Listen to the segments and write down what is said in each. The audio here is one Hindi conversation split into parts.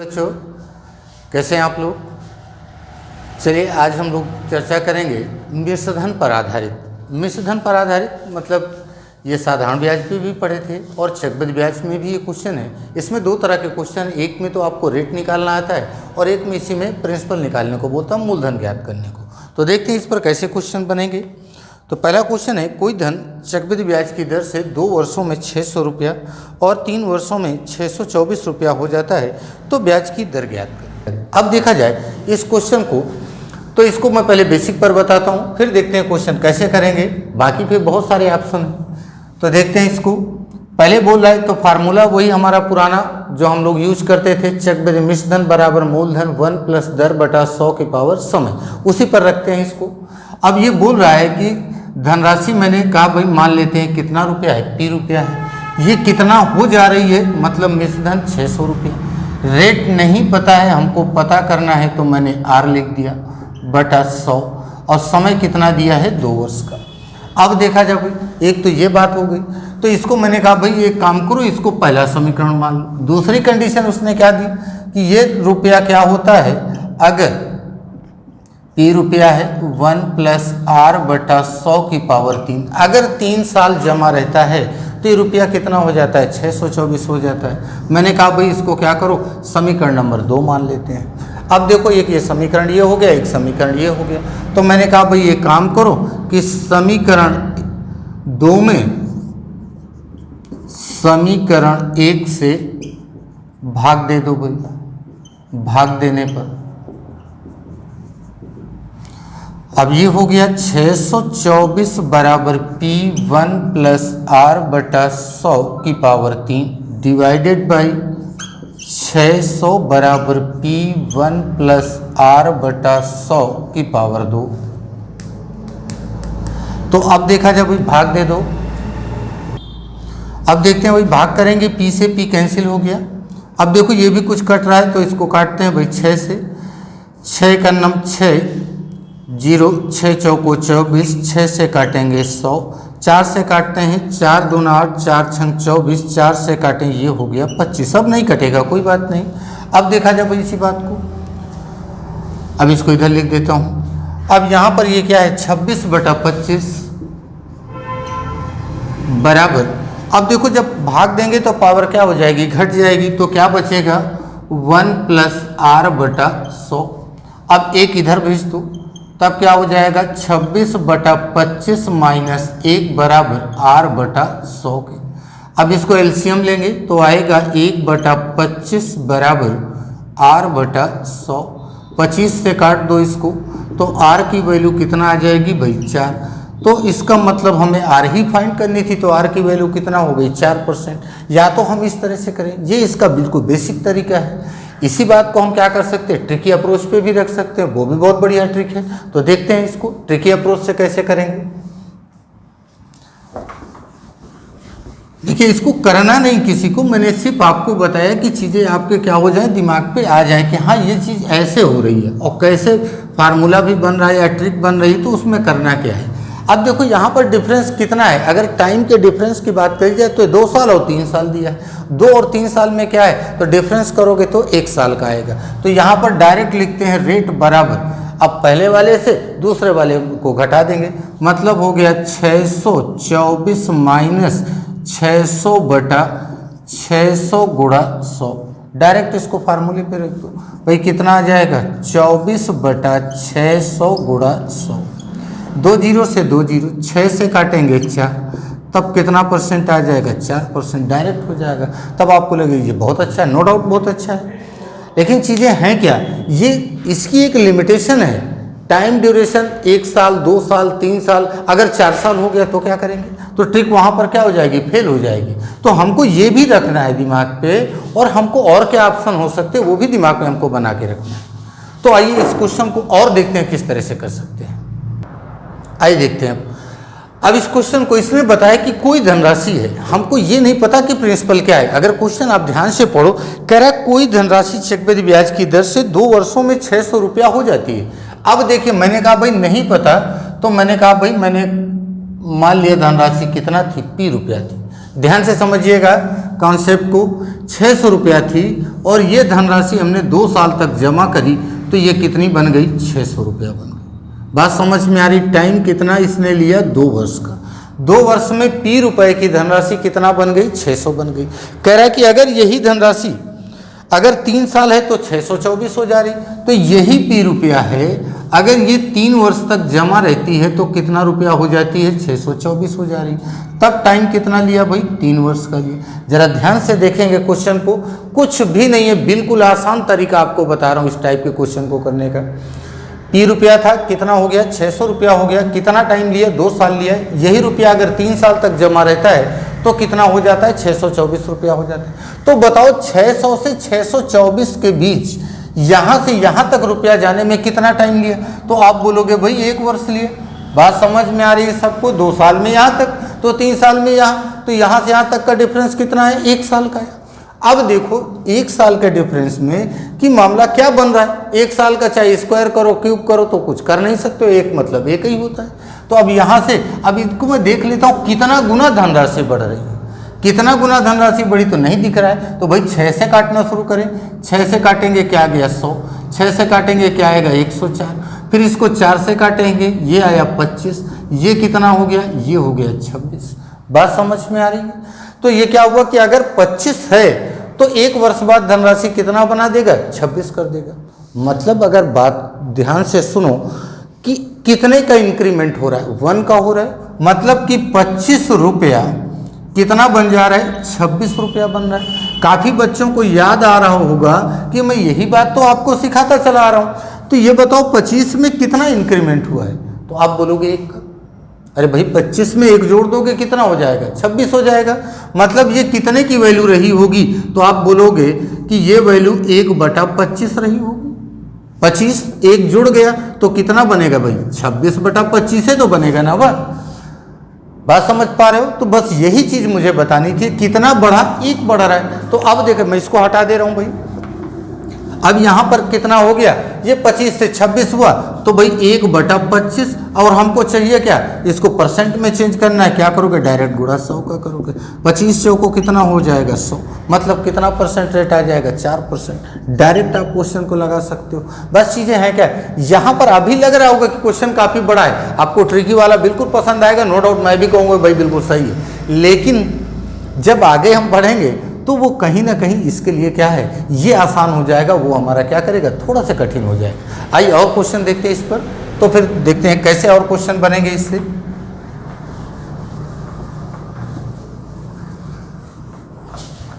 बच्चों, कैसे हैं आप लोग। चलिए आज हम लोग चर्चा करेंगे मिश्रधन पर आधारित। मिश्रधन पर आधारित मतलब ये साधारण ब्याज पे भी पढ़े थे और चक्रवृद्धि ब्याज में भी ये क्वेश्चन है। इसमें दो तरह के क्वेश्चन, एक में तो आपको रेट निकालना आता है और एक में इसी में प्रिंसिपल निकालने को बोलता हूँ, मूलधन ज्ञात करने को। तो देखते हैं इस पर कैसे क्वेश्चन बनेंगे। तो पहला क्वेश्चन है, कोई धन चक्रवृद्धि ब्याज की दर से 2 वर्षों में 600 रुपया और 3 वर्षों में 624 रुपया हो जाता है, तो ब्याज की दर ज्ञात करें। अब देखा जाए इस क्वेश्चन को, तो इसको मैं पहले बेसिक पर बताता हूँ, फिर देखते हैं क्वेश्चन कैसे करेंगे। बाकी फिर बहुत सारे ऑप्शन हैं, तो देखते हैं इसको। पहले बोल रहा है तो फार्मूला वही हमारा पुराना जो हम लोग यूज करते थे, चक्रवृद्धि मिश्रधन बराबर मूलधन 1 प्लस दर बटा 100 की पावर समय, उसी पर रखते हैं इसको। अब ये बोल रहा है कि धनराशि, मैंने कहा भाई मान लेते हैं कितना रुपया है, P रुपया है। ये कितना हो जा रही है, मतलब मिश्रधन 600 रुपया। रेट नहीं पता है, हमको पता करना है, तो मैंने R लिख दिया बटा 100 और समय कितना दिया है 2 वर्ष का। अब देखा जाए भाई, एक तो ये बात हो गई, तो इसको मैंने कहा भाई एक काम करो, इसको पहला समीकरण मान लो। दूसरी कंडीशन उसने क्या दी कि ये रुपया क्या होता है, अगर P रुपया है 1 प्लस R बटा 100 की पावर 3, अगर 3 साल जमा रहता है तो ये रुपया कितना हो जाता है, 624 हो जाता है। मैंने कहा भाई इसको क्या करो, समीकरण नंबर 2 मान लेते हैं। अब देखो एक ये समीकरण ये हो गया, एक समीकरण ये हो गया, तो मैंने कहा भाई ये काम करो कि समीकरण 2 में समीकरण 1 से भाग दे दो भाई। भाग देने पर अब ये हो गया 624 बराबर P1 प्लस R बटा 100 की पावर 3 डिवाइडेड बाई 600 बराबर P1 प्लस R बटा 100 की पावर 2। तो अब देखा जाए भाई भाग दे दो। अब देखते हैं भाई भाग करेंगे, P से P कैंसिल हो गया। अब देखो ये भी कुछ कट रहा है, तो इसको काटते हैं भाई 6 से। 6 का नम 6 0, 6 चौको 24, 6 से काटेंगे 100, 4 से काटते हैं 4 दूना 8, 4 छंग 24, 4 से काटें ये हो गया 25। अब नहीं कटेगा, कोई बात नहीं। अब देखा जाए भाई इसी बात को, अब इसको इधर लिख देता हूँ। अब यहाँ पर ये क्या है, 26 बटा 25 बराबर, अब देखो जब भाग देंगे तो पावर क्या हो जाएगी, घट जाएगी, तो क्या बचेगा 1 प्लस R बटा 100। अब एक इधर भेज दो, तब क्या हो जाएगा 26 बटा 25 माइनस 1 बराबर R बटा 100 के। अब इसको एलसीएम लेंगे तो आएगा 1 बटा 25 बराबर R बटा 100। 25 से काट दो इसको, तो R की वैल्यू कितना आ जाएगी भाई 4। तो इसका मतलब हमें R ही फाइंड करनी थी, तो R की वैल्यू कितना हो गई 4%। या तो हम इस तरह से करें, ये इसका बिल्कुल बेसिक तरीका है। इसी बात को हम क्या कर सकते हैं, ट्रिकी अप्रोच पे भी रख सकते हैं, वो भी बहुत बढ़िया ट्रिक है। तो देखते हैं इसको ट्रिकी अप्रोच से कैसे करेंगे। देखिए इसको करना नहीं किसी को, मैंने सिर्फ आपको बताया कि चीज़ें आपके क्या हो जाए, दिमाग पे आ जाए कि हाँ ये चीज़ ऐसे हो रही है और कैसे फार्मूला भी बन रहा है या ट्रिक बन रही है, तो उसमें करना क्या है। अब देखो यहाँ पर डिफरेंस कितना है, अगर टाइम के डिफरेंस की बात करी जाए तो 2 साल और 3 साल दिया है। 2 और 3 साल में क्या है, तो डिफरेंस करोगे तो 1 साल का आएगा। तो यहाँ पर डायरेक्ट लिखते हैं रेट बराबर, अब पहले वाले से दूसरे वाले को घटा देंगे, मतलब हो गया 624 माइनस 600 बटा 600 गुणा 100। डायरेक्ट इसको फार्मूले पे रख दो भाई, कितना आ जाएगा 24 बटा 600 गुणा 100। 2 0 से 2 0, 6 से काटेंगे 4, तब कितना परसेंट आ जाएगा 4%, डायरेक्ट हो जाएगा। तब आपको लगेगा ये बहुत अच्छा है, नो डाउट बहुत अच्छा है। लेकिन चीज़ें हैं क्या, ये इसकी एक लिमिटेशन है, टाइम ड्यूरेशन 1 साल 2 साल 3 साल, अगर 4 साल हो गया तो क्या करेंगे, तो ट्रिक वहाँ पर क्या हो जाएगी, फेल हो जाएगी। तो हमको ये भी रखना है दिमाग पे, और हमको और क्या ऑप्शन हो सकते हैं वो भी दिमाग में हमको बना के रखना है। तो आइए इस क्वेश्चन को और देखते हैं किस तरह से कर सकते हैं। आइए देखते हैं। अब इस क्वेश्चन को इसने बताया कि कोई धनराशि है, हमको ये नहीं पता कि प्रिंसिपल क्या है। अगर क्वेश्चन आप ध्यान से पढ़ो, कह रहा है कोई धनराशि चक्रवृद्धि ब्याज की दर से 2 वर्षों में 600 रुपया हो जाती है। अब देखिए मैंने कहा भाई नहीं पता, तो मैंने कहा भाई मैंने मान लिया धनराशि कितना थी, P रुपया थी। ध्यान से समझिएगा, कॉन्सेप्ट को, 600 रुपया थी और ये धनराशि हमने 2 साल तक जमा करी तो ये कितनी बन गई, 600 रुपया बन गई। बात समझ में आ रही। टाइम कितना इसने लिया, 2 वर्ष का। 2 वर्ष में P रुपए की धनराशि कितना बन गई, 600 बन गई। कह रहा है कि अगर यही धनराशि अगर 3 साल है तो 624 हो जा रही, तो यही P रुपया है अगर ये 3 वर्ष तक जमा रहती है तो कितना रुपया हो जाती है, 624 हो जा रही। तब टाइम कितना लिया भाई, 3 वर्ष का लिया। जरा ध्यान से देखेंगे क्वेश्चन को, कुछ भी नहीं है, बिल्कुल आसान तरीका आपको बता रहा हूँ इस टाइप के क्वेश्चन को करने का। P रुपया था, कितना हो गया, 600 रुपया हो गया। कितना टाइम लिया, 2 साल लिया। यही रुपया अगर 3 साल तक जमा रहता है तो कितना हो जाता है, 624 रुपया हो जाता है। तो बताओ 600 से 624 के बीच यहाँ से यहाँ तक रुपया जाने में कितना टाइम लिया, तो आप बोलोगे भाई 1 वर्ष लिए। बात समझ में आ रही है सबको। 2 साल में यहाँ तक, तो 3 साल में यहाँ, तो यहाँ से यहाँ तक का डिफरेंस कितना है, 1 साल का है। अब देखो 1 साल के डिफरेंस में कि मामला क्या बन रहा है। 1 साल का चाहे स्क्वायर करो, क्यूब करो, तो कुछ कर नहीं सकते हो, एक मतलब एक ही होता है। तो अब यहाँ से अब इसको मैं देख लेता हूँ कितना गुना धनराशि बढ़ रही है। कितना गुना धनराशि बढ़ी तो नहीं दिख रहा है, तो भाई 6 से काटना शुरू करें। 6 से काटेंगे क्या आ गया, 100। 6 से काटेंगे क्या आएगा, 104। फिर इसको 4 से काटेंगे, ये आया 25। ये कितना हो गया, ये हो गया 26। बात समझ में आ रही है। तो ये क्या हुआ कि अगर 25 है तो 1 वर्ष बाद धनराशि कितना बना देगा, 26 कर देगा। मतलब अगर बात ध्यान से सुनो कि कितने का इंक्रीमेंट हो रहा है, 1 का हो रहा है। मतलब कि 25 रुपया कितना बन जा रहा है, 26 रुपया बन रहा है। काफ़ी बच्चों को याद आ रहा होगा कि मैं यही बात तो आपको सिखाता चला आ रहा हूँ। तो ये बताओ 25 में कितना इंक्रीमेंट हुआ है, तो आप बोलोगे 1 का। अरे भाई 25 में 1 जोड़ दोगे कितना हो जाएगा, 26 हो जाएगा। मतलब ये कितने की वैल्यू रही होगी, तो आप बोलोगे कि ये वैल्यू 1/25 रही होगी। 25 1 जुड़ गया तो कितना बनेगा भाई, 26/25 तो बनेगा ना। वह बात समझ पा रहे हो। तो बस यही चीज मुझे बतानी थी, कितना बढ़ा, 1 बढ़ रहा है। तो अब देखो मैं इसको हटा दे रहा हूं भाई। अब यहाँ पर कितना हो गया, ये 25 से 26 हुआ, तो भाई 1/25। और हमको चाहिए क्या, इसको परसेंट में चेंज करना है। क्या करोगे, डायरेक्ट गुणा 100 का करोगे। 25 चौको कितना हो जाएगा, 100। मतलब कितना परसेंट रेट आ जाएगा, 4%। डायरेक्ट आप क्वेश्चन को लगा सकते हो। बस चीज़ें हैं क्या, यहाँ पर अभी लग रहा होगा कि क्वेश्चन काफ़ी बड़ा है, आपको ट्रिकी वाला बिल्कुल पसंद आएगा, नो डाउट। मैं भी कहूँगा भाई बिल्कुल सही है। लेकिन जब आगे हम बढ़ेंगे तो वो कहीं ना कहीं इसके लिए क्या है, ये आसान हो जाएगा, वो हमारा क्या करेगा, थोड़ा सा कठिन हो जाएगा। आइए और क्वेश्चन देखते हैं इस पर, तो फिर देखते हैं कैसे और क्वेश्चन बनेंगे इससे।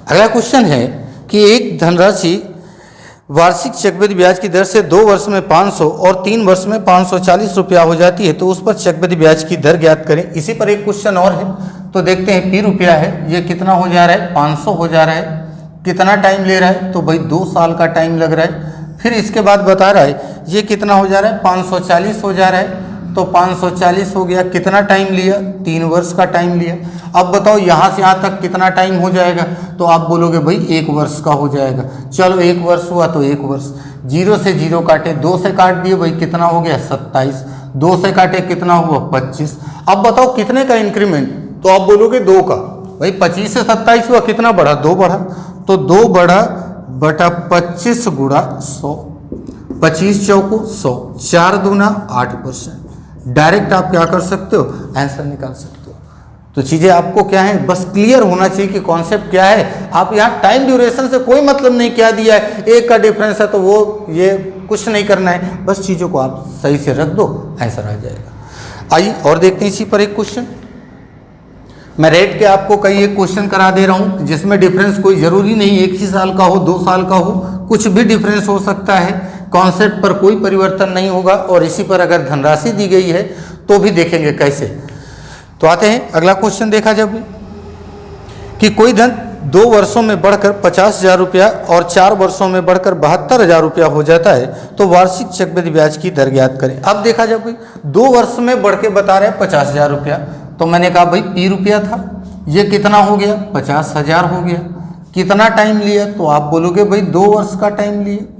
अगला क्वेश्चन है कि एक धनराशि वार्षिक चक्रवृद्धि ब्याज की दर से 2 वर्ष में 500 और 3 वर्ष में 540 रुपया हो जाती है, तो उस पर चक्रवृद्धि ब्याज की दर ज्ञात करें। इसी पर एक क्वेश्चन और है, तो देखते हैं। P रुपया है, ये कितना हो जा रहा है, 500 हो जा रहा है। कितना टाइम ले रहा है, तो भाई 2 साल का टाइम लग रहा है। फिर इसके बाद बता रहा है ये कितना हो जा रहा है, 540 हो जा रहा है। तो 540 हो गया, कितना टाइम लिया, 3 वर्ष का टाइम लिया। अब बताओ यहाँ से यहाँ तक कितना टाइम हो जाएगा, तो आप बोलोगे भाई 1 वर्ष का हो जाएगा। चलो 1 वर्ष हुआ तो 1 वर्ष, 0 से 0 काटे, 2 से काट दिए भाई, कितना हो गया 27। 2 से काटे कितना हुआ 25। अब बताओ कितने का इंक्रीमेंट, तो आप बोलोगे 2 का। भाई 25 से 27 हुआ, कितना बढ़ा, 2 बढ़ा। तो 2 बढ़ा बटा 25 गुणा 100, 25 चौको 100, 4 दूना 8%। डायरेक्ट आप क्या कर सकते हो, आंसर निकाल सकते हो। तो चीज़ें आपको क्या है, बस क्लियर होना चाहिए कि कॉन्सेप्ट क्या है। आप यहाँ टाइम ड्यूरेशन से कोई मतलब नहीं, क्या दिया है 1 का डिफरेंस है तो वो ये कुछ नहीं करना है, बस चीज़ों को आप सही से रख दो, आंसर आ जाएगा। आइए और देखते हैं इसी पर एक क्वेश्चन। मैं रेट के आपको कई एक क्वेश्चन करा दे रहा हूँ जिसमें डिफरेंस कोई ज़रूरी नहीं 1 ही साल का हो, 2 साल का हो, कुछ भी डिफरेंस हो सकता है। कॉन्सेप्ट पर कोई परिवर्तन नहीं होगा। और इसी पर अगर धनराशि दी गई है तो भी देखेंगे कैसे। तो आते हैं अगला क्वेश्चन। देखा जब कि कोई धन 2 वर्षों में बढ़कर 50,000 रुपया और 4 वर्षों में बढ़कर 72,000 रुपया हो जाता है, तो वार्षिक चक्रवृद्धि ब्याज की दर ज्ञात करें। अब देखा जब 2 वर्ष में बढ़ के बता रहे हैं 50,000 रुपया, तो मैंने कहा भाई P रुपया था, ये कितना हो गया, 50,000 हो गया। कितना टाइम लिया, तो आप बोलोगे भाई 2 वर्ष का टाइम लिया।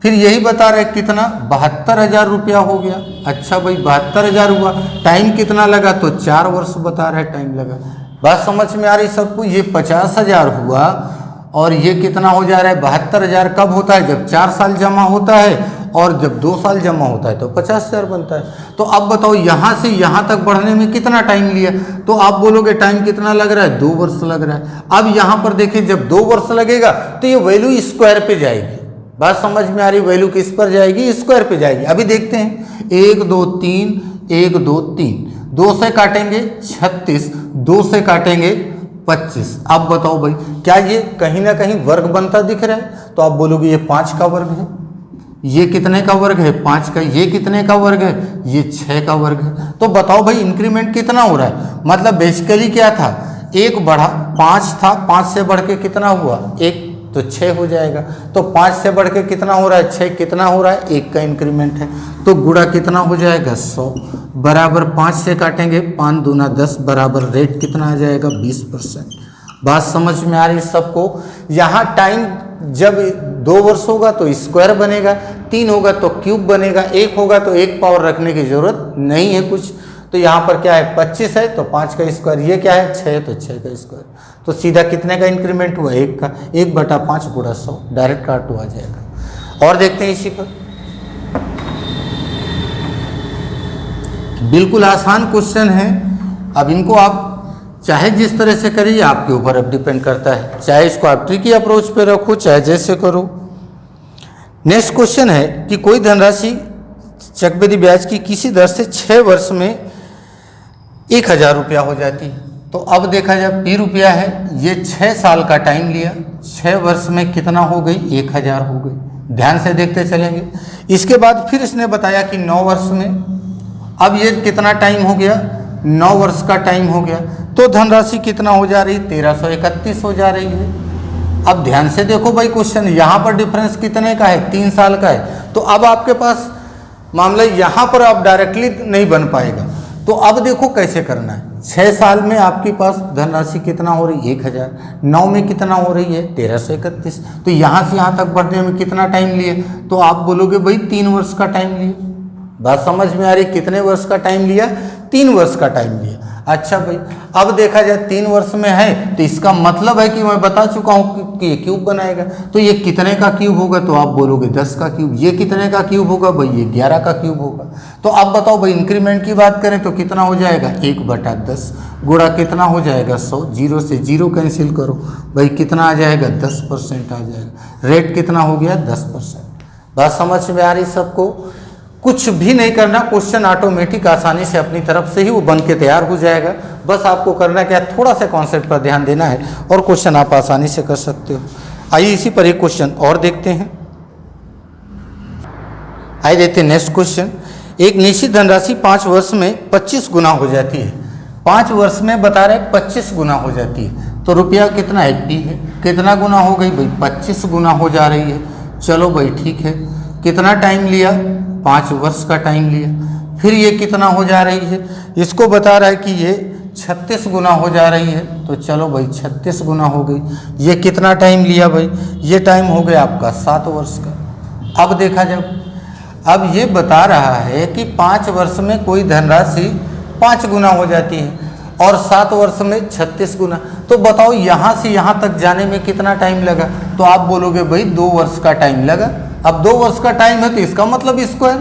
फिर यही बता रहे कितना, 72,000 रुपया हो गया। अच्छा भाई 72,000 हुआ, टाइम कितना लगा, तो 4 वर्ष बता रहे टाइम लगा। बात समझ में आ रही सबको। ये 50,000 हुआ और ये कितना हो जा रहा है 72,000। कब होता है? जब 4 साल जमा होता है, और जब 2 साल जमा होता है तो 50,000 बनता है। तो अब बताओ यहाँ से यहाँ तक बढ़ने में कितना टाइम लिया? तो आप बोलोगे टाइम कितना लग रहा है? 2 वर्ष लग रहा है। अब यहाँ पर देखिए, जब 2 वर्ष लगेगा तो ये वैल्यू स्क्वायर पे जाएगी। बात समझ में आ रही? वैल्यू किस पर जाएगी? स्क्वायर पे जाएगी। अभी देखते हैं, 1 2 3, 1 2 3, 2 से काटेंगे 36, 2 से काटेंगे 25। अब बताओ भाई, क्या ये कहीं ना कहीं वर्ग बनता दिख रहा है? तो आप बोलोगे ये 5 का वर्ग है। ये कितने का वर्ग है? 5 का। ये कितने का वर्ग है? ये 6 का वर्ग है। तो बताओ भाई इंक्रीमेंट कितना हो रहा है? मतलब बेसिकली क्या था, 1 बढ़ा 5 था, 5 से बढ़ के कितना हुआ? 1, तो 6 हो जाएगा। तो 5 से बढ़ के कितना हो रहा है? 6। कितना हो रहा है? 1 का इंक्रीमेंट है। तो गुणा कितना हो जाएगा? 100 बराबर 5 से काटेंगे 5 दूना 10 बराबर रेट कितना आ जाएगा? 20%। बात समझ में आ रही सबको? यहाँ टाइम जब 2 वर्ष होगा तो स्क्वायर बनेगा, 3 होगा तो क्यूब बनेगा, 1 होगा तो 1 पावर रखने की जरूरत नहीं है कुछ। तो यहाँ पर क्या है? 25 है तो 5 का स्क्वायर। ये क्या है? 6 है तो 6 का स्क्वायर। तो सीधा कितने का इंक्रीमेंट हुआ? 1 का। 1/5 गुणा 100, डायरेक्ट काटो आ जाएगा। और देखते हैं इसी पर, बिल्कुल आसान क्वेश्चन है। अब इनको आप चाहे जिस तरह से करिए, आपके ऊपर अब डिपेंड करता है। चाहे इसको आप ट्रिकी अप्रोच पे रखो, चाहे जैसे करो। नेक्स्ट क्वेश्चन है कि कोई धनराशि चक्रवृद्धि ब्याज की किसी दर से 6 वर्ष में 1,000 रुपया हो जाती है। तो अब देखा जाए P रुपया है, ये 6 साल का टाइम लिया, 6 वर्ष में कितना हो गई? 1,000 हो गई। ध्यान से देखते चलेंगे। इसके बाद फिर इसने बताया कि 9 वर्ष में, अब ये कितना टाइम हो गया? 9 वर्ष का टाइम हो गया। तो धनराशि कितना हो जा रही? 1331 हो जा रही है। अब ध्यान से देखो भाई क्वेश्चन, यहाँ पर डिफरेंस कितने का है? 3 साल का है। तो अब आपके पास मामला यहाँ पर आप डायरेक्टली नहीं बन पाएगा। तो अब देखो कैसे करना है। 6 साल में आपके पास धनराशि कितना हो रही है? 1,000। 9 में कितना हो रही है? 1331। तो यहाँ से यहाँ तक बढ़ने में कितना टाइम लिए? तो आप बोलोगे भाई 3 वर्ष का टाइम लिए। बात समझ में आ रही? कितने वर्ष का टाइम लिया? 3 वर्ष का टाइम लिया। अच्छा भाई, अब देखा जाए 3 वर्ष में है तो इसका मतलब है कि मैं बता चुका हूँ कि ये क्यूब बनाएगा। तो ये कितने का क्यूब होगा? तो आप बोलोगे 10 का क्यूब। ये कितने का क्यूब होगा? भाई ये 11 का क्यूब होगा। तो अब बताओ भाई इंक्रीमेंट की बात करें तो कितना हो जाएगा? 1/10 गुणा कितना हो जाएगा? 100। 0 से 0 कैंसिल करो, भाई कितना आ जाएगा? 10% आ जाएगा। रेट कितना हो गया? 10%। बात समझ में आ रही सबको? कुछ भी नहीं करना, क्वेश्चन ऑटोमेटिक आसानी से अपनी तरफ से ही वो बन के तैयार हो जाएगा। बस आपको करना क्या है, थोड़ा सा कॉन्सेप्ट पर ध्यान देना है और क्वेश्चन आप आसानी से कर सकते हो। आइए इसी पर एक क्वेश्चन और देखते हैं। आइए देखते हैं नेक्स्ट क्वेश्चन। एक निश्चित धनराशि 5 वर्ष में 25 गुना हो जाती है। 5 वर्ष में बता रहे 25 गुना हो जाती है। तो रुपया कितना है? P है। कितना गुना हो गई भाई? 25 गुना हो जा रही है। चलो भाई ठीक है। कितना टाइम लिया? 5 वर्ष का टाइम लिया। फिर ये कितना हो जा रही है? इसको बता रहा है कि ये 36 गुना हो जा रही है। तो चलो भाई 36 गुना हो गई। ये कितना टाइम लिया भाई? ये टाइम हो गया आपका 7 वर्ष का। अब देखा जब, अब ये बता रहा है कि 5 वर्ष में कोई धनराशि 5 गुना हो जाती है और 7 वर्ष में 36 गुना। तो बताओ यहाँ से यहाँ तक जाने में कितना टाइम लगा? तो आप बोलोगे भाई 2 वर्ष का टाइम लगा। अब 2 वर्ष का टाइम है तो इसका मतलब स्क्वायर।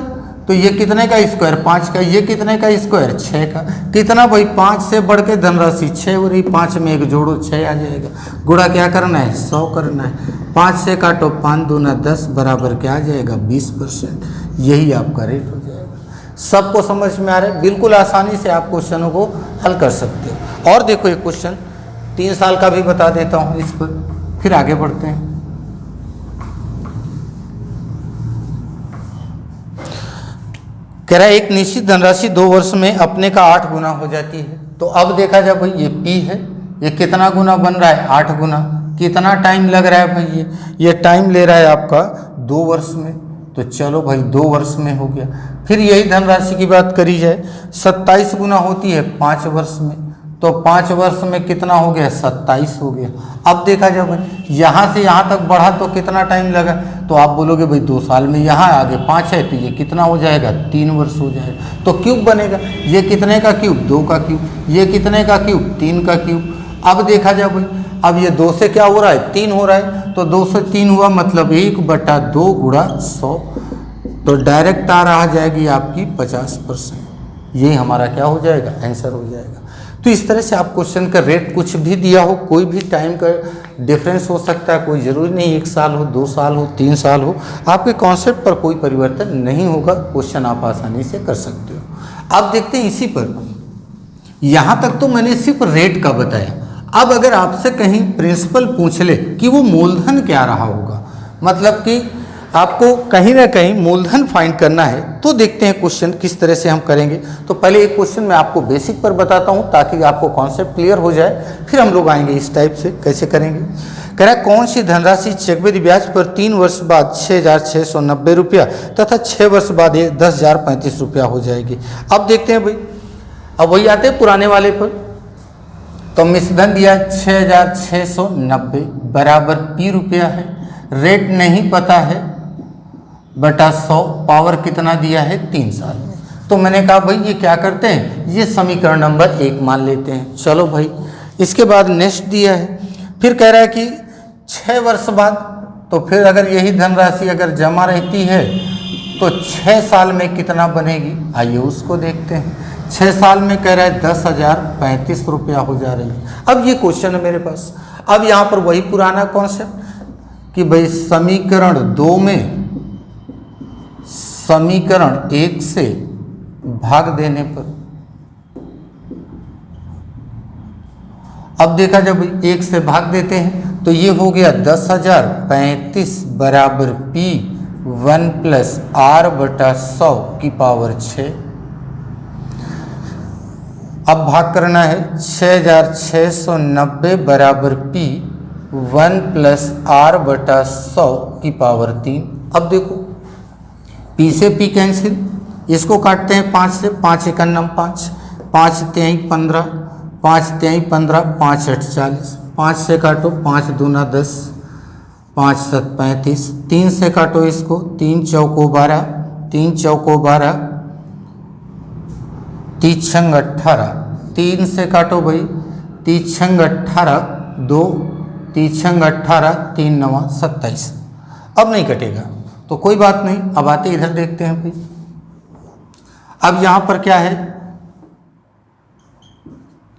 तो ये कितने का स्क्वायर? 5 का। ये कितने का स्क्वायर? 6 का। कितना भाई? 5 से बढ़ के धनराशि 6 हो रही। 5 में 1 जोड़ो 6 आ जाएगा। गुणा क्या करना है? 100 करना है। 5 से काटो 5 दूना 10 बराबर क्या आ जाएगा? 20%। यही आपका रेट हो जाएगा। सबको समझ में आ रहा है? बिल्कुल आसानी से आप क्वेश्चनों को हल कर सकते हो। और देखो एक क्वेश्चन 3 साल का भी बता देता हूँ इस पर, फिर आगे बढ़ते हैं। कह रहा है एक निश्चित धनराशि 2 वर्ष में अपने का 8 गुना हो जाती है। तो अब देखा जाए भाई ये P है, ये कितना गुना बन रहा है? 8 गुना। कितना टाइम लग रहा है भाई? ये टाइम ले रहा है आपका 2 वर्ष में। तो चलो भाई 2 वर्ष में हो गया। फिर यही धनराशि की बात करी जाए 27 गुना होती है 5 वर्ष में। तो 5 वर्ष में कितना हो गया, 27 हो गया। अब देखा जाए भाई यहाँ से यहाँ तक बढ़ा तो कितना टाइम लगा, तो आप बोलोगे भाई 2 साल में, यहाँ आगे 5 है तो ये कितना हो जाएगा, 3 वर्ष हो जाएगा। तो क्यूब बनेगा, ये कितने का क्यूब, 2 का क्यूब, ये कितने का क्यूब, 3 का क्यूब। अब देखा जाए भाई, अब ये 2 से क्या हो रहा है, 3 हो रहा है, तो 2 से 3 हुआ मतलब 1/2 गुणा 100, तो डायरेक्ट आ रहा जाएगी आपकी 50%। ये हमारा क्या हो जाएगा, आंसर हो जाएगा। तो इस तरह से आप क्वेश्चन का रेट कुछ भी दिया हो, कोई भी टाइम का डिफरेंस हो सकता है, कोई ज़रूरी नहीं 1 साल हो, 2 साल हो, 3 साल हो, आपके कॉन्सेप्ट पर कोई परिवर्तन नहीं होगा, क्वेश्चन आप आसानी से कर सकते हो। अब देखते हैं इसी पर, यहाँ तक तो मैंने सिर्फ रेट का बताया। अब अगर आपसे कहीं प्रिंसिपल पूछ ले कि वो मूलधन क्या रहा होगा, मतलब कि आपको कहीं ना कहीं मूलधन फाइंड करना है, तो देखते हैं क्वेश्चन किस तरह से हम करेंगे। तो पहले एक क्वेश्चन मैं आपको बेसिक पर बताता हूं ताकि आपको कॉन्सेप्ट क्लियर हो जाए, फिर हम लोग आएंगे इस टाइप से कैसे करेंगे। कह रहा है कौन सी धनराशि चक्रवृद्धि ब्याज पर 3 वर्ष बाद 6,690 रुपया तथा 6 वर्ष बाद 10,035 रुपया हो जाएगी। अब देखते हैं भाई, अब वही आते हैं पुराने वाले पर, तो मिश्रधन दिया 6,690 बराबर पी रुपया है, रेट नहीं पता है बटा 100, पावर कितना दिया है 3 साल में। तो मैंने कहा भाई ये क्या करते हैं, ये समीकरण नंबर 1 मान लेते हैं। चलो भाई, इसके बाद नेक्स्ट दिया है, फिर कह रहा है कि 6 वर्ष बाद, तो फिर अगर यही धनराशि अगर जमा रहती है तो 6 साल में कितना बनेगी, आइए उसको देखते हैं। 6 साल में कह रहा है 10,035 रुपया हो जा रही है। अब ये क्वेश्चन है मेरे पास। अब यहाँ पर वही पुराना कॉन्सेप्ट कि भाई समीकरण 2 में समीकरण 1 से भाग देने पर, अब देखा जब 1 से भाग देते हैं तो ये हो गया 10,035 बराबर P 1 + R बटा 100 की पावर 6। अब भाग करना है 6,690 बराबर P 1 + R बटा 100 की पावर 3। अब देखो P से P कैंसिल, इसको काटते हैं 5 से, 5 × 9 5, 5 × 3 15, 5 × 3 15, 5 × 8 40, 5 से काटो 5 दूना 10, 5 × 7 35, 3 से काटो इसको, 3 चौको 12, 3 चौको 12, 3 छंग 18, 3 से काटो भाई, 3 छंग 18, 2, 3 छंग 18, 3 9 27। अब नहीं कटेगा तो कोई बात नहीं, अब आते इधर देखते हैं भाई। अब यहाँ पर क्या है,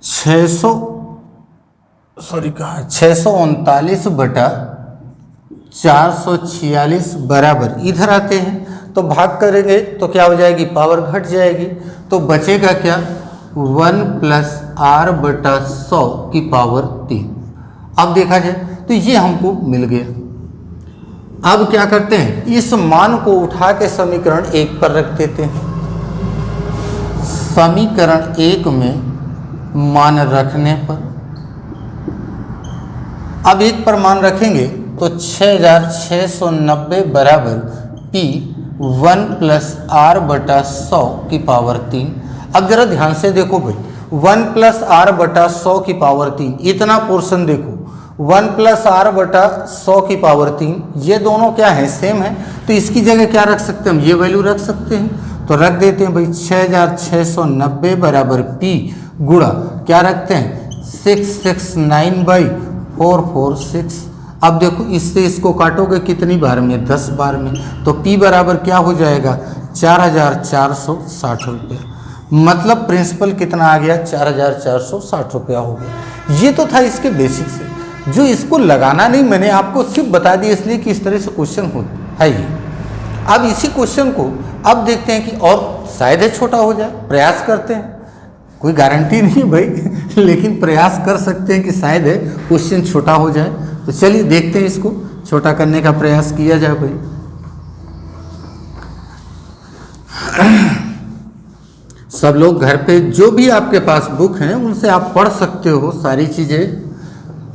639 बटा 446 बराबर, इधर आते हैं तो भाग करेंगे तो क्या हो जाएगी, पावर घट जाएगी, तो बचेगा क्या 1 + R बटा 100 की पावर 3। अब देखा जाए तो ये हमको मिल गया। अब क्या करते हैं, इस मान को उठा के समीकरण 1 पर रख देते हैं। समीकरण 1 में मान रखने पर, अब 1 पर मान रखेंगे तो 6,690 बराबर P 1 + R बटा 100 की पावर 3। अब जरा ध्यान से देखो भाई, 1 + R बटा 100 की पावर 3, इतना पोर्शन देखो, 1 + R बटा 100 की पावर 3, ये दोनों क्या है, सेम है, तो इसकी जगह क्या रख सकते हैं हम, ये वैल्यू रख सकते हैं। तो रख देते हैं भाई 6,690 बराबर P गुणा क्या रखते हैं 669/446। अब देखो इससे इसको काटोगे कितनी बार में, 10 बार में, तो P बराबर क्या हो जाएगा 4,460 रुपये। मतलब प्रिंसिपल कितना आ गया, 4,460 रुपया हो गया। ये तो था इसके बेसिक से, जो इसको लगाना नहीं, मैंने आपको सिर्फ बता दिया इसलिए कि इस तरह से क्वेश्चन होता है ये। अब इसी क्वेश्चन को अब देखते हैं कि और शायद है छोटा हो जाए, प्रयास करते हैं, कोई गारंटी नहीं भाई लेकिन प्रयास कर सकते हैं कि शायद है क्वेश्चन छोटा हो जाए। तो चलिए देखते हैं, इसको छोटा करने का प्रयास किया जाए भाई। सब लोग घर पे जो भी आपके पास बुक हैं उनसे आप पढ़ सकते हो, सारी चीज़ें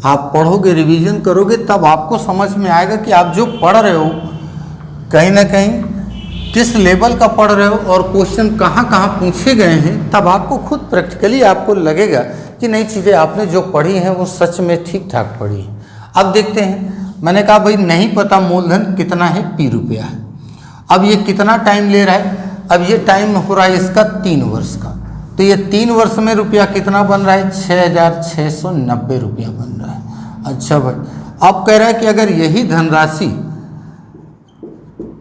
आप पढ़ोगे, रिवीजन करोगे, तब आपको समझ में आएगा कि आप जो पढ़ रहे हो कहीं ना कहीं किस लेवल का पढ़ रहे हो और क्वेश्चन कहाँ कहाँ पूछे गए हैं। तब आपको खुद प्रैक्टिकली आपको लगेगा कि नहीं चीज़ें आपने जो पढ़ी हैं वो सच में ठीक ठाक पढ़ी है। अब देखते हैं, मैंने कहा भाई नहीं पता मूलधन कितना है, P रुपया है। अब ये कितना टाइम ले रहा है, अब ये टाइम हो रहा है इसका 3 वर्ष का, तो ये 3 वर्ष में रुपया कितना बन रहा है, 6,690 रुपया बन रहा है। अच्छा भाई, अब कह रहा है कि अगर यही धनराशि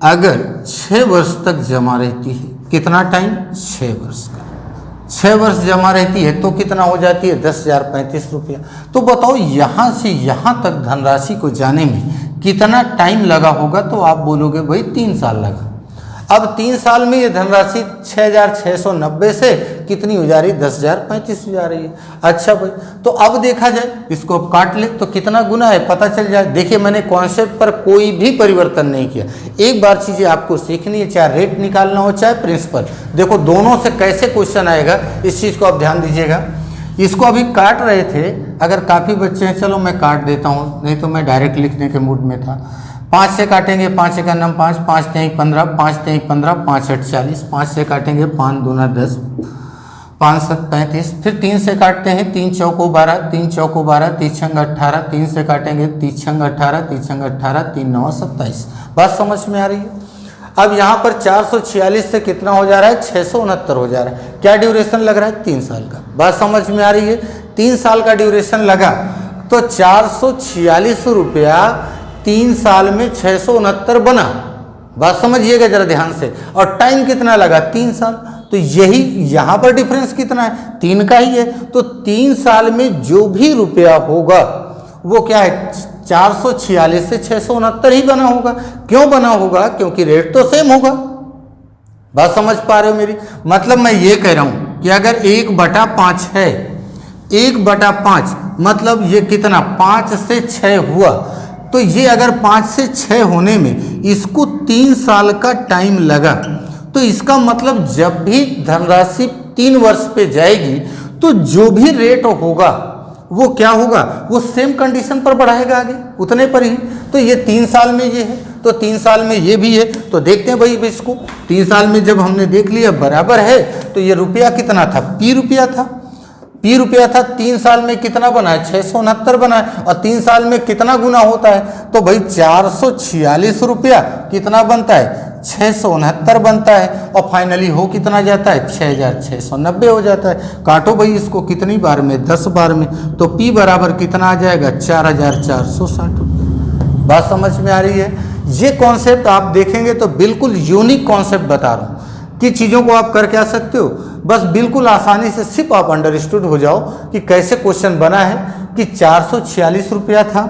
अगर 6 वर्ष तक जमा रहती है, कितना टाइम, 6 वर्ष का, 6 वर्ष जमा रहती है तो कितना हो जाती है, 10,035 रुपया। तो बताओ यहाँ से यहाँ तक धनराशि को जाने में कितना टाइम लगा होगा, तो आप बोलोगे भाई 3 साल लगा। अब 3 साल में ये धनराशि 6,690 से कितनी हो जा रही है, 10,035 हो जा रही है। अच्छा भाई, तो अब देखा जाए, इसको अब काट ले तो कितना गुना है पता चल जाए। देखिए मैंने कॉन्सेप्ट पर कोई भी परिवर्तन नहीं किया। एक बार चीज़ें आपको सीखनी है, चाहे रेट निकालना हो चाहे प्रिंसिपल, देखो दोनों से कैसे क्वेश्चन आएगा, इस चीज़ को आप ध्यान दीजिएगा। इसको अभी काट रहे थे, अगर काफ़ी बच्चे हैं चलो मैं काट देता हूँ, नहीं तो मैं डायरेक्ट लिखने के मूड में था। 5 से काटेंगे, 5 एक नम 5, 5 3 15, 5 3 15, 5 8 40, 5 से काटेंगे 5 दूना 10, 5 7 35, फिर 3 से काटते हैं, 3 चौको 12, 3 चौको 12, 3 छंग 18, 3 से काटेंगे 3 छंग 18, 3 छंग 18, 3 9 27। बात समझ में आ रही है। अब यहाँ पर 446 से कितना हो जा रहा है, 669 हो जा रहा है। क्या ड्यूरेशन लग रहा है, 3 साल का। बात समझ में आ रही है। 3 साल का ड्यूरेशन लगा तो 446 रुपया 3 साल में 669 बना। बात समझिएगा जरा ध्यान से। और टाइम कितना लगा, 3 साल। तो यही यहाँ पर डिफरेंस कितना है, 3 का ही है। तो 3 साल में जो भी रुपया होगा वो क्या है, 446 से 669 ही बना होगा। क्यों बना होगा, क्योंकि रेट तो सेम होगा। बात समझ पा रहे हो मेरी। मतलब मैं ये कह रहा हूं कि अगर 1/5 है, 1/5 मतलब ये कितना, 5 से 6 हुआ, तो ये अगर 5 से 6 होने में इसको 3 साल का टाइम लगा, तो इसका मतलब जब भी धनराशि 3 वर्ष पे जाएगी तो जो भी रेट होगा वो क्या होगा, वो सेम कंडीशन पर बढ़ाएगा आगे, उतने पर ही। तो ये 3 साल में ये है, तो 3 साल में ये भी है। तो देखते हैं भाई इसको 3 साल में जब हमने देख लिया बराबर है, तो ये रुपया कितना था, P रुपया था। P रुपया था, 3 साल में कितना बना है, 669 बना है। और 3 साल में कितना गुना होता है, तो भाई 446 रुपया कितना बनता है, 669 बनता है। और फाइनली हो कितना जाता है, 6,690 हो जाता है। काटो भाई इसको कितनी बार में, 10 बार में। तो P बराबर कितना आ जाएगा, 4,460 रुपये। बात समझ में आ रही है। ये कॉन्सेप्ट आप देखेंगे तो बिल्कुल यूनिक कॉन्सेप्ट बता रहा हूँ कि चीज़ों को आप करके आ सकते हो। बस बिल्कुल आसानी से सिर्फ आप अंडरस्टूड हो जाओ कि कैसे क्वेश्चन बना है कि 446 रुपया था,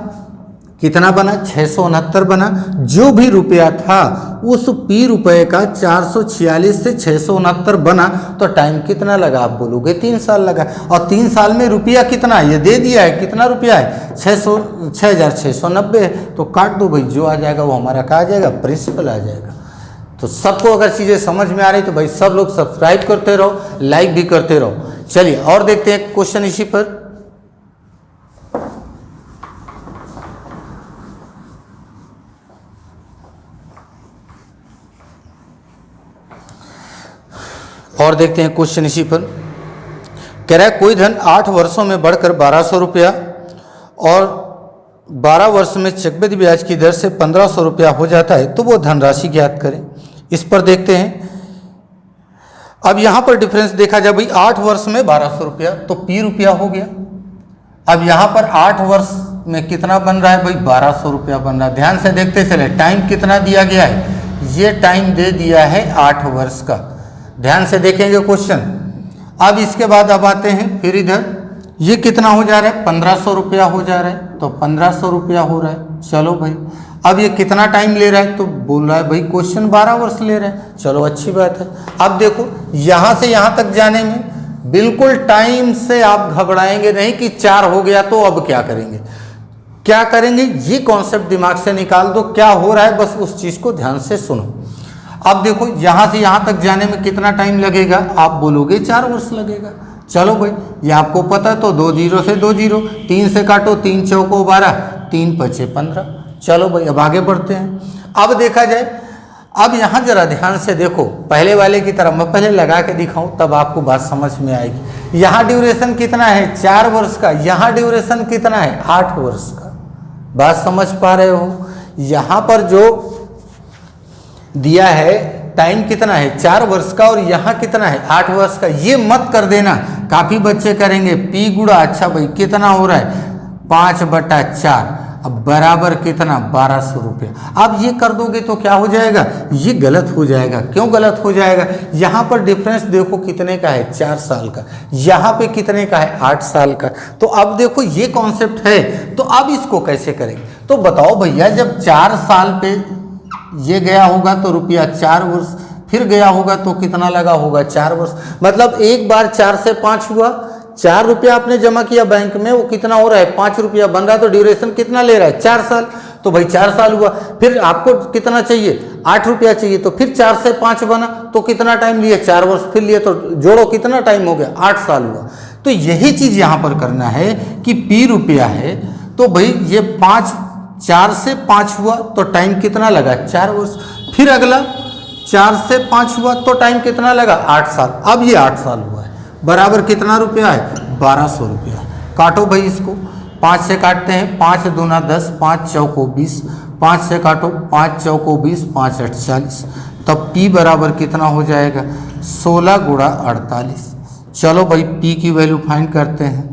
कितना बना, 669 बना। जो भी रुपया था उस P रुपये का 446 से 669 बना, तो टाइम कितना लगा, आप बोलोगे 3 साल लगा। और 3 साल में रुपया कितना ये दे दिया है, कितना रुपया है, 6,690 है। तो काट दो भाई, जो आ जाएगा वो हमारा क्या आ जाएगा, प्रिंसिपल आ जाएगा। तो सबको अगर चीज़ें समझ में आ रही तो भाई सब लोग सब्सक्राइब करते रहो, लाइक भी करते रहो। चलिए और देखते हैं क्वेश्चन इसी पर। और देखते हैं क्वेश्चन इसी पर। कह रहा है कोई धन 8 वर्षों में बढ़कर 1,200 रुपया और 12 वर्ष में चक्रवृद्धि ब्याज की दर से 1,500 रुपया हो जाता है, तो वो धनराशि ज्ञात करें। इस पर देखते हैं। अब यहाँ पर डिफरेंस देखा जाए भाई, 8 वर्ष में 1,200 रुपया तो P रुपया हो गया। अब यहाँ पर 8 वर्ष में कितना बन रहा है भाई, 1,200 रुपया बन रहा है। ध्यान से देखते चले, टाइम कितना दिया गया है, ये टाइम दे दिया है 8 वर्ष का। ध्यान से देखेंगे क्वेश्चन। अब इसके बाद अब आते हैं फिर इधर, ये कितना हो जा रहा है, 1,500 रुपया हो जा रहा है, तो 1,500 रुपया हो रहा है। चलो भाई, अब ये कितना टाइम ले रहा है, तो बोल रहा है भाई क्वेश्चन 12 वर्ष ले रहा है। चलो अच्छी बात है। अब देखो यहाँ से यहाँ तक जाने में बिल्कुल टाइम से आप घबराएंगे नहीं कि 4 हो गया तो अब क्या करेंगे, क्या करेंगे, ये कॉन्सेप्ट दिमाग से निकाल दो। क्या हो रहा है बस उस चीज़ को ध्यान से सुनो। अब देखो यहाँ से यहाँ तक जाने में कितना टाइम लगेगा, आप बोलोगे 4 वर्ष लगेगा। चलो भाई, ये आपको पता है, तो 2 0 से 2 0, 3 से काटो, 3 चौको 12, 3 5 15। चलो भाई अब आगे बढ़ते हैं। अब देखा जाए, अब यहाँ जरा ध्यान से देखो, पहले वाले की तरह मैं पहले लगा के दिखाऊं तब आपको बात समझ में आएगी। यहाँ ड्यूरेशन कितना है 4 वर्ष का, यहाँ ड्यूरेशन कितना है 8 वर्ष का। बात समझ पा रहे हो? यहाँ पर जो दिया है टाइम कितना है 4 वर्ष का और यहाँ कितना है 8 वर्ष का। ये मत कर देना, काफ़ी बच्चे करेंगे P गुणा, अच्छा भाई कितना हो रहा है 5/4, अब बराबर कितना 1200 रुपया। अब ये कर दोगे तो क्या हो जाएगा, ये गलत हो जाएगा। क्यों गलत हो जाएगा? यहाँ पर डिफरेंस देखो कितने का है 4 साल का, यहाँ पे कितने का है 8 साल का। तो अब देखो ये कॉन्सेप्ट है, तो अब इसको कैसे करेंगे? तो बताओ भैया, जब 4 साल पे ये गया होगा तो रुपया 4 वर्ष, फिर गया होगा तो कितना लगा होगा 4 वर्ष, मतलब एक बार 4 से 5 हुआ, 4 रुपया आपने जमा किया बैंक में, वो कितना हो रहा है 5 रुपया बन रहा है, तो ड्यूरेशन कितना ले रहा है 4 साल। तो भाई 4 साल हुआ, फिर आपको कितना चाहिए 8 रुपया चाहिए, तो फिर 4 से 5 बना तो कितना टाइम लिए 4 वर्ष, फिर लिए तो जोड़ो कितना टाइम हो गया 8 साल हुआ। तो यही चीज़ यहाँ पर करना है कि P रुपया है, तो भाई ये 4 से 5 हुआ तो टाइम कितना लगा 4 वर्ष, फिर अगला 4 से 5 हुआ तो टाइम कितना लगा 8 साल। अब ये 8 साल हुआ है, बराबर कितना रुपया है 1200 रुपया। काटो भाई इसको, 5 से काटते हैं, 5 दूना 10, 5 चौको 20, 5 से काटो, 5 चौको 20, 5 8 40, तब P बराबर कितना हो जाएगा 16 गुणा 48। चलो भाई P की वैल्यू फाइंड करते हैं,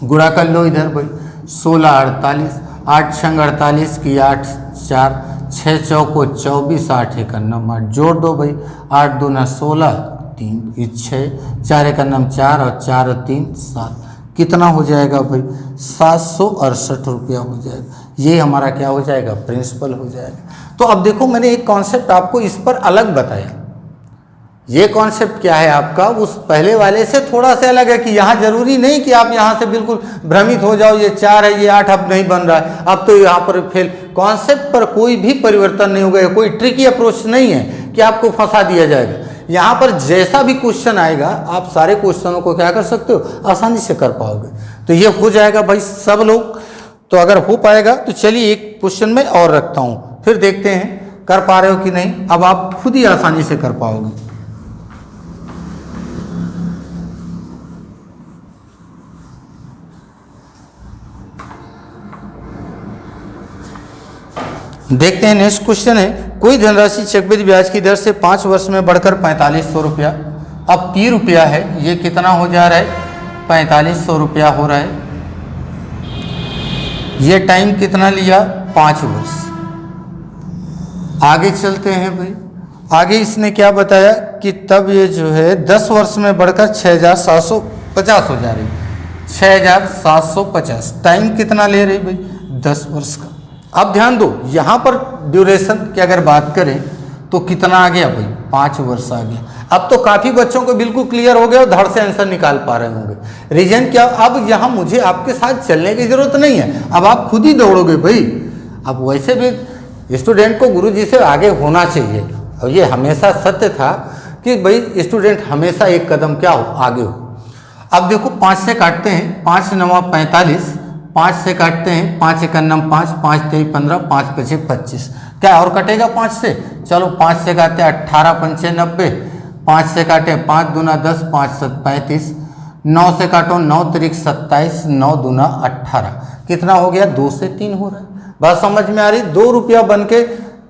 गुणा कर लो इधर भाई, 16 48, 8 छंग 48 की 8 4, 6 चौको 24, 8 एक 9, जोड़ दो भाई, 8 दूना 16, 3 6, 4 एक 4 और 4 3 7, कितना हो जाएगा भाई 768 रुपया हो जाएगा। ये हमारा क्या हो जाएगा प्रिंसिपल हो जाएगा। तो अब देखो, मैंने एक कॉन्सेप्ट आपको इस पर अलग बताया। ये कॉन्सेप्ट क्या है आपका, उस पहले वाले से थोड़ा सा अलग है कि यहाँ जरूरी नहीं कि आप यहाँ से बिल्कुल भ्रमित हो जाओ, ये 4 है ये 8 अब नहीं बन रहा है, अब तो यहाँ पर फेल। कॉन्सेप्ट पर कोई भी परिवर्तन नहीं होगा, कोई ट्रिकी अप्रोच नहीं है कि आपको फंसा दिया जाएगा। यहाँ पर जैसा भी क्वेश्चन आएगा आप सारे क्वेश्चनों को क्या कर सकते हो, आसानी से कर पाओगे। तो ये हो जाएगा भाई सब लोग। तो अगर हो पाएगा तो चलिए एक क्वेश्चन में और रखता हूँ, फिर देखते हैं कर पा रहे हो कि नहीं। अब आप खुद ही आसानी से कर पाओगे। देखते हैं नेक्स्ट क्वेश्चन है, कोई धनराशि चक्रवृद्धि ब्याज की दर से 5 वर्ष में बढ़कर 4500 रुपया। अब P रुपया है, ये कितना हो जा रहा है 4500 रुपया हो रहा है। ये टाइम कितना लिया 5 वर्ष। आगे चलते हैं भाई, आगे इसने क्या बताया कि तब ये जो है 10 वर्ष में बढ़कर 6750 हो जा रही, 6750। टाइम कितना ले रही भाई 10 वर्ष का। अब ध्यान दो, यहाँ पर ड्यूरेशन की अगर बात करें तो कितना आ गया भाई 5 वर्ष आ गया। अब तो काफ़ी बच्चों को बिल्कुल क्लियर हो गया और धड़ से आंसर निकाल पा रहे होंगे। रीजन क्या, अब यहाँ मुझे आपके साथ चलने की जरूरत नहीं है, अब आप खुद ही दौड़ोगे भाई। अब वैसे भी स्टूडेंट को गुरुजी से आगे होना चाहिए, और ये हमेशा सत्य था कि भाई स्टूडेंट हमेशा एक कदम क्या हो आगे हो। अब देखो 5 से काटते हैं, 5 9 45, 5 से काटते हैं, 5 1 9 5, 5 3 15, 5 5 25, क्या और कटेगा 5 से। चलो 5 से काटते 18 पंचे 90, 5 से काटे 5 दूना 10, 5 7 35, 9 से काटो 9 3 27, 9 दूना 18, कितना हो गया 2 से 3 हो रहा है। बात समझ में आ रही, 2 रुपया बन के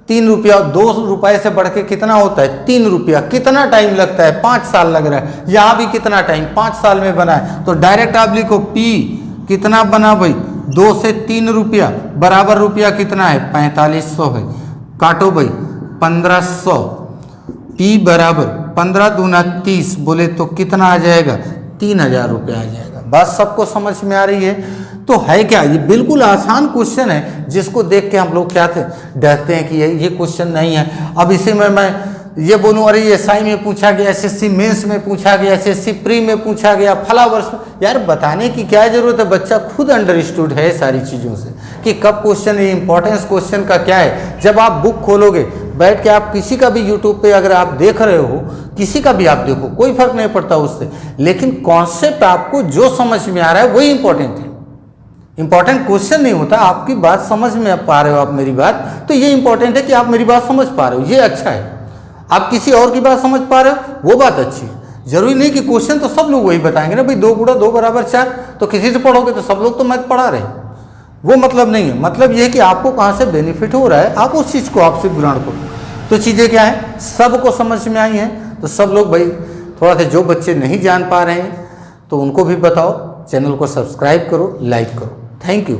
3 रुपया, 2 रुपये से बढ़ के कितना होता है 3 रुपया। कितना टाइम लगता है 5 साल लग रहा है। यहाँ भी कितना टाइम 5 साल में बना है। तो डायरेक्ट आप लिखो P कितना बना भाई 2 से 3 रुपया, बराबर रुपया कितना है 4500 है। काटो भाई 1500, P बराबर 15 दूना 30, बोले तो कितना आ जाएगा 3000 रुपया आ जाएगा। बात सबको समझ में आ रही है। तो है क्या, ये बिल्कुल आसान क्वेश्चन है जिसको देख के हम लोग क्या थे डरते हैं कि ये क्वेश्चन नहीं है। अब इसी में मैं ये बोलूँ अरे एसआई में पूछा गया, एसएससी मेंस में पूछा गया, एसएससी प्री में पूछा गया, फला वर्ष में, यार बताने की क्या जरूरत है। बच्चा खुद अंडरस्टूड है सारी चीज़ों से कि कब क्वेश्चन है, इंपॉर्टेंस क्वेश्चन का क्या है। जब आप बुक खोलोगे बैठ के, आप किसी का भी यूट्यूब पे अगर आप देख रहे हो, किसी का भी आप देखो, कोई फर्क नहीं पड़ता उससे, लेकिन कॉन्सेप्ट आपको जो समझ में आ रहा है वही इंपॉर्टेंट है। इंपॉर्टेंट क्वेश्चन नहीं होता, आपकी बात समझ में पा रहे हो आप मेरी बात, तो ये इंपॉर्टेंट है कि आप मेरी बात समझ पा रहे हो, ये अच्छा है। आप किसी और की बात समझ पा रहे हो, वो बात अच्छी है। जरूरी नहीं कि क्वेश्चन तो सब लोग वही बताएंगे ना भाई 2 गुणा 2 बराबर 4, तो किसी से पढ़ोगे तो सब लोग तो मैथ पढ़ा रहे, वो मतलब नहीं है। मतलब ये है कि आपको कहाँ से बेनिफिट हो रहा है, आप उस चीज़ को आपसे ग्रहण करो। तो चीज़ें क्या है, सबको समझ में आई हैं, तो सब लोग भाई थोड़ा सा, जो बच्चे नहीं जान पा रहे हैं तो उनको भी बताओ, चैनल को सब्सक्राइब करो, लाइक करो। Thank you.